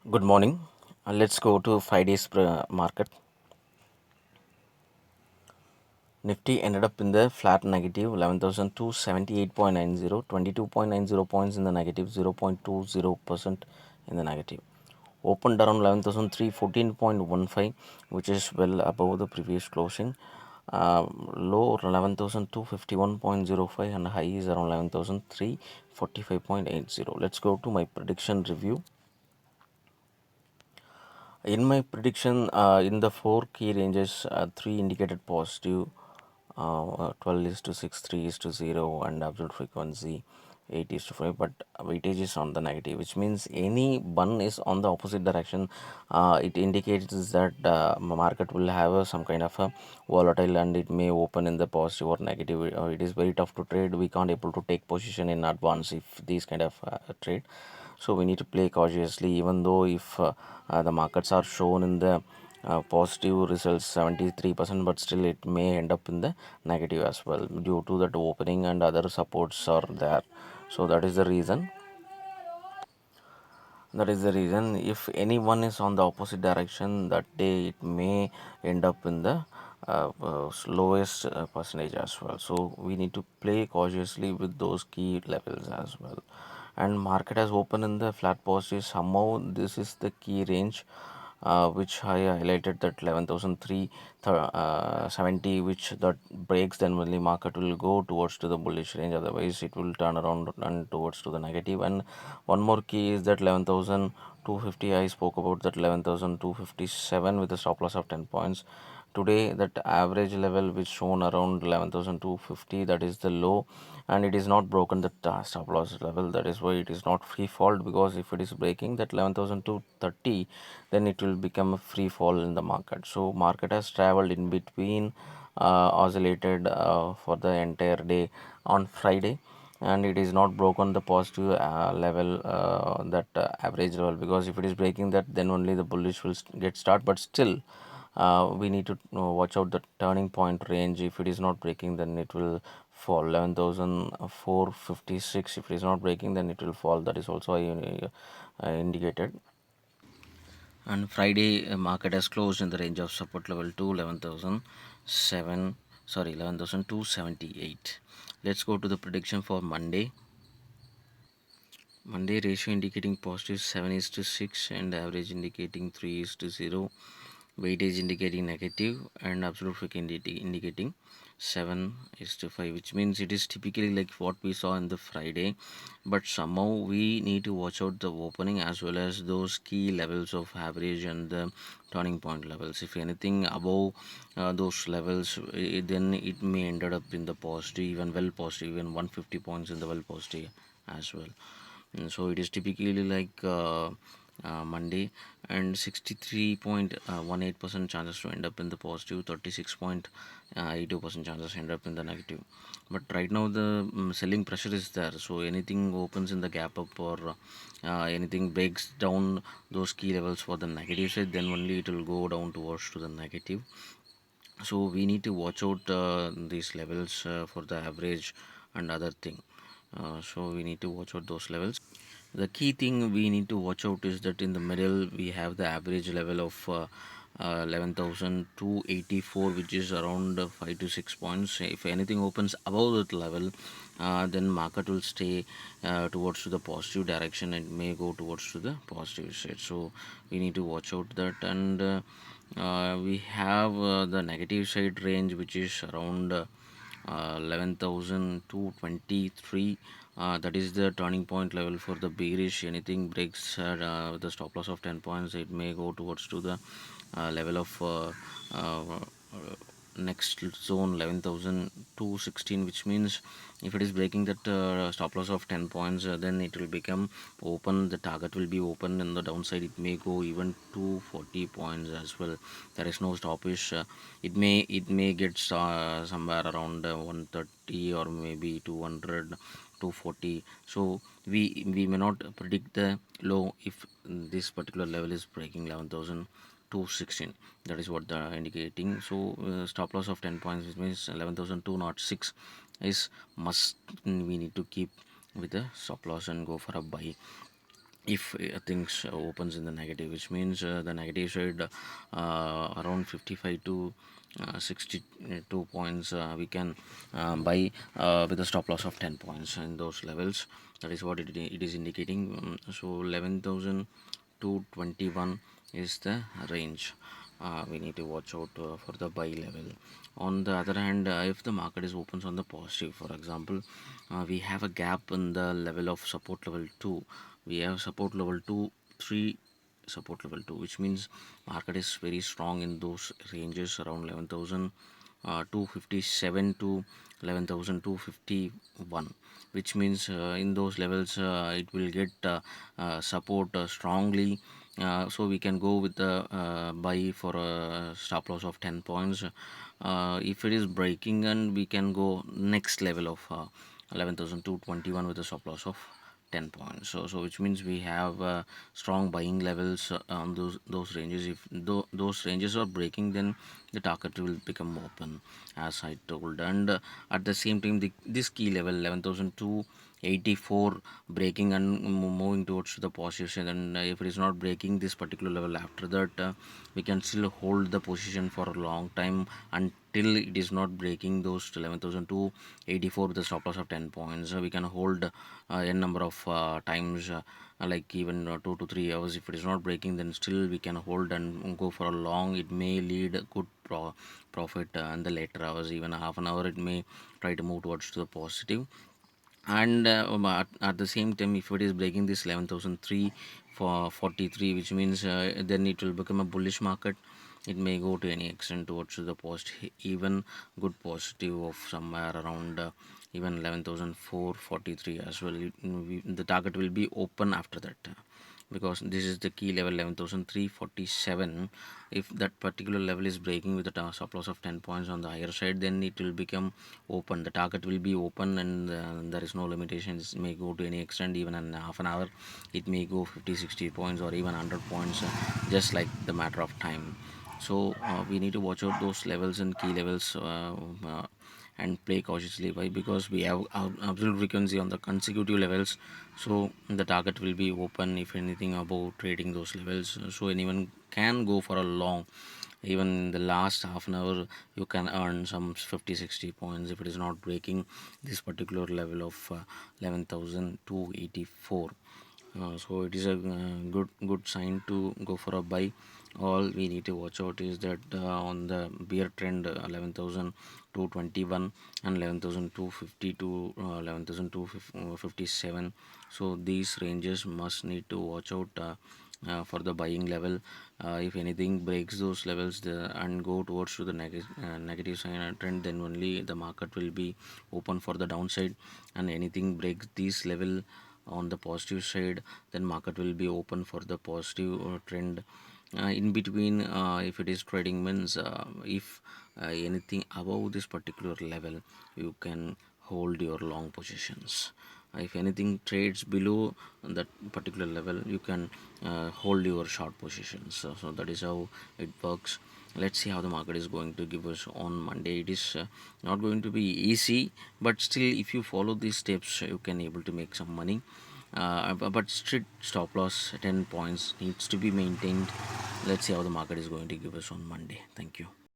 Good morning. Let's go to 5 days market. Nifty ended up in the flat negative 11,278.90, 22.90 points in the negative, 0.20% in the negative. Opened around 11,314.15, which is well above the previous closing. Low 11,251.05 and high is around 11,345.80. Let's go to my prediction review. In my prediction, in the four key ranges, three indicated positive, 12 is to 6, 3 is to 0, and absolute frequency 8 is to 5, but weightage is on the negative, which means any one is on the opposite direction. It indicates that market will have some kind of a volatile and it may open in the positive or negative. It is very tough to trade. We can't able to take position in advance if these kind of trade, so we need to play cautiously, even though if the markets are shown in the positive results 73%, but still it may end up in the negative as well due to that opening and other supports are there. So that is the reason if anyone is on the opposite direction that day, it may end up in the lowest percentage as well. So we need to play cautiously with those key levels as well. And market has opened in the flat positive. Somehow this is the key range, which I highlighted, that 11,370, which that breaks, then only market will go towards to the bullish range, otherwise it will turn around and towards to the negative. And one more key is that 11,250, I spoke about that 11,257 with a stop loss of 10 points. Today that average level which shown around 11,250, that is the low, and it is not broken the stop loss level. That is why it is not free fall, because if it is breaking that 11,230, then it will become a free fall in the market. So market has traveled in between, oscillated for the entire day on Friday, and it is not broken the positive level, that average level, because if it is breaking that, then only the bullish will get start. But still, we need to watch out the turning point range. If it is not breaking, then it will fall 11,456. If it is not breaking, then it will fall. That is also indicated. And Friday market has closed in the range of support level to 11,278. Let's go to the prediction for Monday. Monday ratio indicating positive 7 is to 6 and average indicating 3 is to 0, weightage indicating negative, and absolute frequency indicating 7 is to 5, which means it is typically like what we saw in the Friday. But somehow we need to watch out the opening as well as those key levels of average and the turning point levels. If anything above those levels, then it may ended up in the positive, even well positive, even 150 points in the well positive as well. So it is typically like Monday, and 63.18% chances to end up in the positive, 36.82% chances end up in the negative. But right now the selling pressure is there, so anything opens in the gap up, or anything breaks down those key levels for the negative side, then only it will go down towards to the negative. So we need to watch out these levels for the average and other thing. So we need to watch out those levels. The key thing we need to watch out is that in the middle we have the average level of 11,284, which is around 5 to 6 points. If anything opens above that level, then market will stay towards to the positive direction and may go towards to the positive side. So we need to watch out that. And we have the negative side range, which is around 11,223. That is the turning point level for the bearish. Anything breaks the stop loss of 10 points, it may go towards to the level of next zone 11,216, which means if it is breaking that stop loss of 10 points, then it will become open. The target will be open, and the downside it may go even to 40 points as well. There is no stoppage. It may get somewhere around 130 or maybe 200, 240. So we may not predict the low if this particular level is breaking 11,216. That is what they are indicating. So stop loss of 10 points, which means 11,206 is must. We need to keep with the stop loss and go for a buy. if things opens in the negative, which means the negative side around 55 to 62 points we can buy with a stop loss of 10 points in those levels. That is what it is indicating. So 11,000 to 21 is the range. We need to watch out for the buy level. On the other hand, if the market is opens on the positive, for example, we have a gap in the level of support level 2. We have support level 2, 3, support level 2, which means market is very strong in those ranges around 11,000 257 to 11,251, which means in those levels it will get support strongly. So we can go with the buy for a stop loss of 10 points. If it is breaking, and we can go next level of 11,221 with a stop loss of 10 points. So which means we have strong buying levels on those ranges. If those ranges are breaking, then the target will become open, as I told. And at the same time, this key level 11,284 breaking and moving towards the position. And if it is not breaking this particular level, after that we can still hold the position for a long time until it is not breaking those 11,284 with a stop loss of 10 points. We can hold n number of times, like even 2 to 3 hours. If it is not breaking, then still we can hold and go for a long. It may lead a good profit in the later hours, even half an hour it may try to move towards to the positive. And at the same time, if it is breaking this 11,003 for 43, which means then it will become a bullish market. It may go to any extent towards the post, even good positive of somewhere around even 11,443 as well. The target will be open after that, because this is the key level 11,347. If that particular level is breaking with a stop loss of 10 points on the higher side, then it will become open. The target will be open, and there is no limitations. It may go to any extent, even in half an hour it may go 50, 60 points or even 100 points, just like the matter of time. So we need to watch out those levels and key levels, and play cautiously. Why? Because we have absolute frequency on the consecutive levels, so the target will be open if anything above trading those levels. So anyone can go for a long. Even in the last half an hour you can earn some 50, 60 points if it is not breaking this particular level of 11,284. So it is a good sign to go for a buy. All we need to watch out is that on the bear trend, 11,221 and 11,250 to 11,257. So these ranges must need to watch out for the buying level. If anything breaks those levels and go towards to the negative sign and trend, then only the market will be open for the downside. And anything breaks this level on the positive side, then market will be open for the positive trend. In between, if it is trading, means if anything above this particular level, you can hold your long positions. If anything trades below that particular level, you can hold your short positions. So that is how it works. Let's see how the market is going to give us on Monday. It is not going to be easy, but still if you follow these steps you can able to make some money. But strict stop loss 10 points needs to be maintained. Let's see how the market is going to give us on Monday. Thank you.